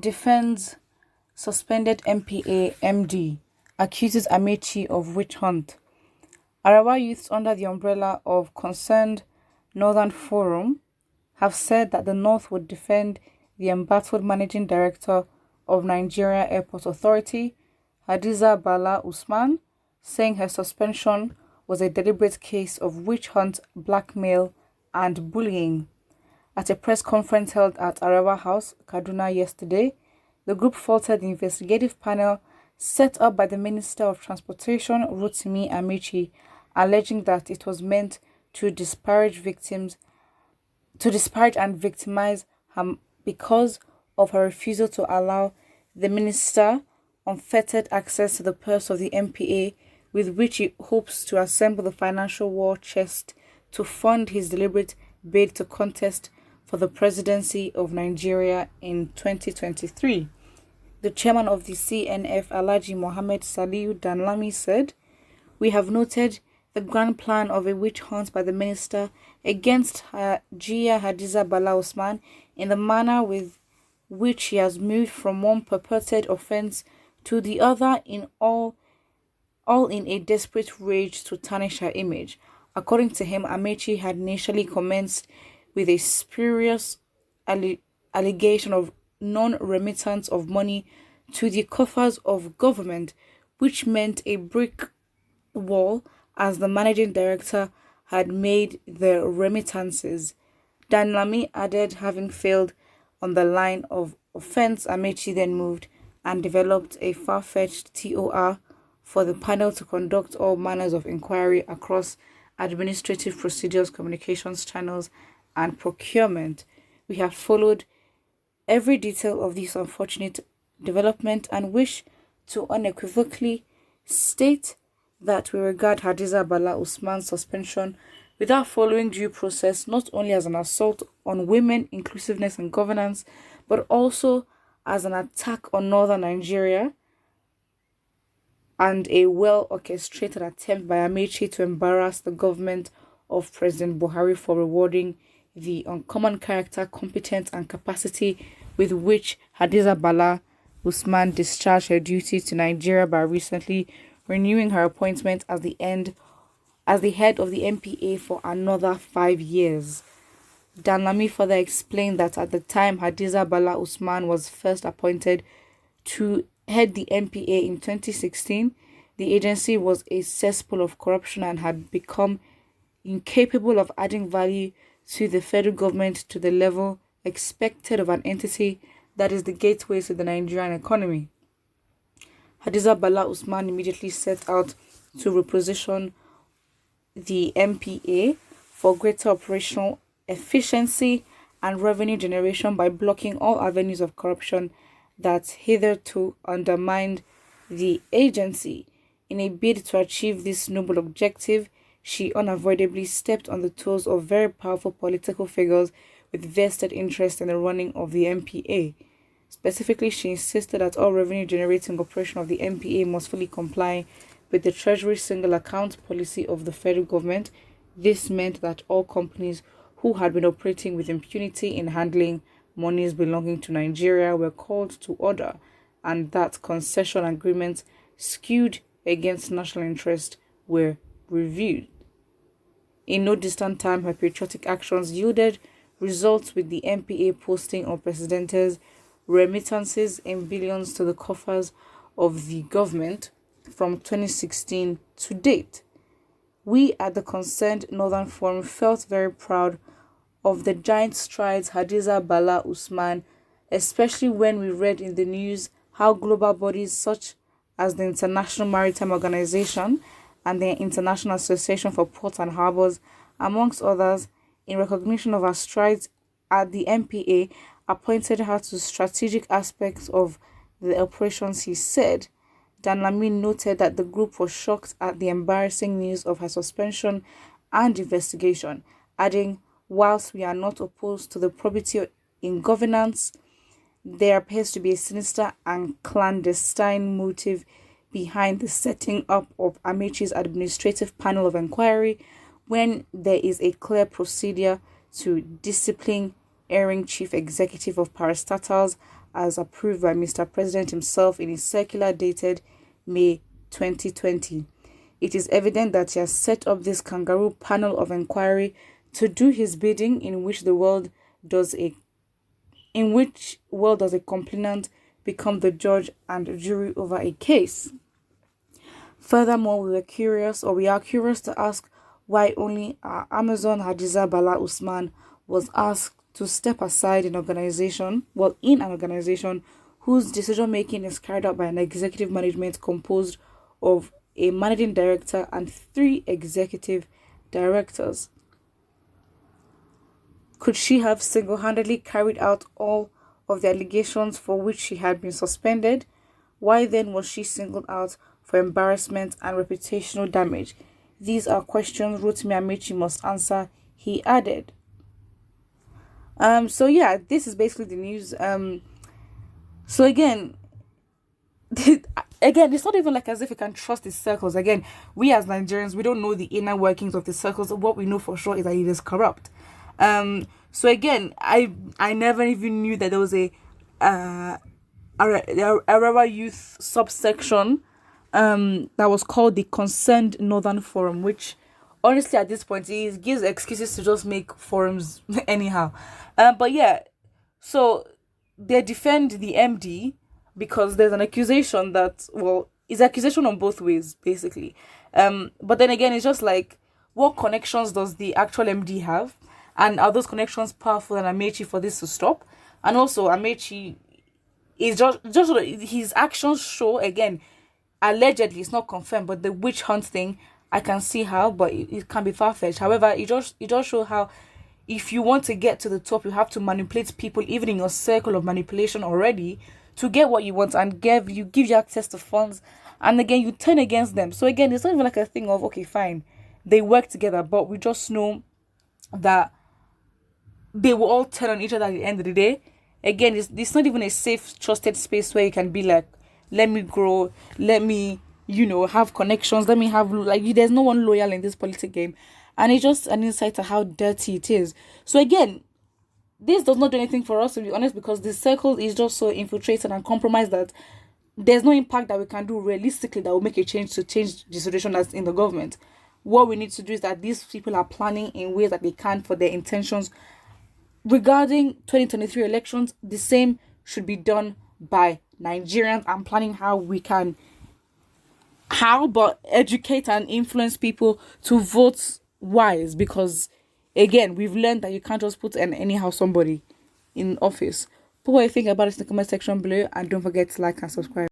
defends suspended MPA MD, accuses Ameachi of witch hunt. Arewa youths under the umbrella of Concerned Northern Forum have said that the North would defend the embattled managing director of Nigeria Airport Authority, Hadiza Bala Usman, saying her suspension was a deliberate case of witch hunt, blackmail, and bullying. At a press conference held at Arewa House, Kaduna yesterday, the group faulted the investigative panel set up by the Minister of Transportation, Rotimi Amechi, alleging that it was meant to disparage and victimize her because of her refusal to allow the minister unfettered access to the purse of the MPA, with which he hopes to assemble the financial war chest to fund his deliberate bid to contest for the presidency of Nigeria in 2023. The chairman of the CNF, Alhaji Mohammed Saliu Danlami, said, "We have noted the grand plan of a witch hunt by the minister against Hajiya Hadiza Bala Usman in the manner with which he has moved from one purported offence to the other, all in a desperate rage to tarnish her image." According to him, Amechi had initially commenced with a spurious allegation of non-remittance of money to the coffers of government, which meant a brick wall, as the managing director had made the remittances. Danlami added, having failed on the line of offence, Amechi then moved and developed a far-fetched TOR for the panel to conduct all manners of inquiry across administrative procedures, communications channels, and procurement. We have followed every detail of this unfortunate development and wish to unequivocally state that we regard Hadiza Bala Usman's suspension without following due process not only as an assault on women, inclusiveness, and governance, but also as an attack on northern Nigeria and a well-orchestrated attempt by Amechi to embarrass the government of President Buhari for rewarding the uncommon character, competence, and capacity with which Hadiza Bala Usman discharged her duties to Nigeria by recently renewing her appointment as the head of the MPA for another 5 years. Danlami further explained that at the time Hadiza Bala Usman was first appointed to head the MPA in 2016, the agency was a cesspool of corruption and had become incapable of adding value to the federal government to the level expected of an entity that is the gateway to the Nigerian economy. Hadiza Bala Usman immediately set out to reposition the MPA for greater operational efficiency and revenue generation by blocking all avenues of corruption that hitherto undermined the agency. In a bid to achieve this noble objective, she unavoidably stepped on the toes of very powerful political figures with vested interest in the running of the MPA. Specifically, she insisted that all revenue-generating operation of the MPA must fully comply with the Treasury single account policy of the federal government. This meant that all companies who had been operating with impunity in handling monies belonging to Nigeria were called to order, and that concession agreements skewed against national interest were reviewed. In no distant time, her patriotic actions yielded results, with the MPA posting unprecedented remittances in billions to the coffers of the government from 2016 to date. We at the Concerned Northern Forum felt very proud of the giant strides Hadiza Bala Usman, especially when we read in the news how global bodies such as the International Maritime Organization and the International Association for Ports and Harbors, amongst others, in recognition of her strides at the MPA, appointed her to strategic aspects of the operations. He said. Danlami noted that the group was shocked at the embarrassing news of her suspension and investigation, adding, "Whilst we are not opposed to the probity in governance, there appears to be a sinister and clandestine motive behind the setting up of Amechi's administrative panel of inquiry when there is a clear procedure to discipline erring chief executive of parastatals as approved by Mr. President himself in his circular dated May 2020. It is evident that he has set up this kangaroo panel of inquiry to do his bidding, in which does a complainant become the judge and jury over a case. Furthermore, we are curious to ask why only Amazon Hadiza Bala Usman was asked to step aside in an organization whose decision making is carried out by an executive management composed of a managing director and 3 executive directors. Could she have single-handedly carried out all of the allegations for which she had been suspended? Why then was she singled out for embarrassment and reputational damage? These are questions Rotimi Ameachi must answer, he added. So yeah, this is basically the news. So again, it's not even like as if we can trust these circles. Again, we as Nigerians, we don't know the inner workings of the circles. What we know for sure is that it is corrupt. So again, I never even knew that there was a Arewa youth subsection that was called the Concerned Northern Forum, which honestly at this point it gives excuses to just make forums anyhow. But yeah, so they defend the MD because there's an accusation that, well, it's accusation on both ways basically. But then again, it's just like, what connections does the actual MD have? And are those connections powerful than Ameachi for this to stop? And also, Ameachi is just his actions show, again, allegedly, it's not confirmed, but the witch hunt thing, I can see how, but it can be far-fetched. However, it just shows how if you want to get to the top, you have to manipulate people, even in your circle of manipulation already, to get what you want and give you access to funds. And again, you turn against them. So again, it's not even like a thing of, okay, fine, they work together, but we just know that they will all turn on each other at the end of the day. Again, it's not even a safe, trusted space where you can be like, let me grow, let me, have connections, let me have, there's no one loyal in this political game. And it's just an insight to how dirty it is. So again, this does not do anything for us, to be honest, because the circle is just so infiltrated and compromised that there's no impact that we can do realistically that will make a change to change the situation that's in the government. What we need to do is that these people are planning in ways that they can for their intentions. Regarding 2023 elections, the same should be done by Nigerians and planning but educate and influence people to vote wise, because again, we've learned that you can't just put anyhow somebody in office. Put what you think about it in the comment section below, and don't forget to like and subscribe.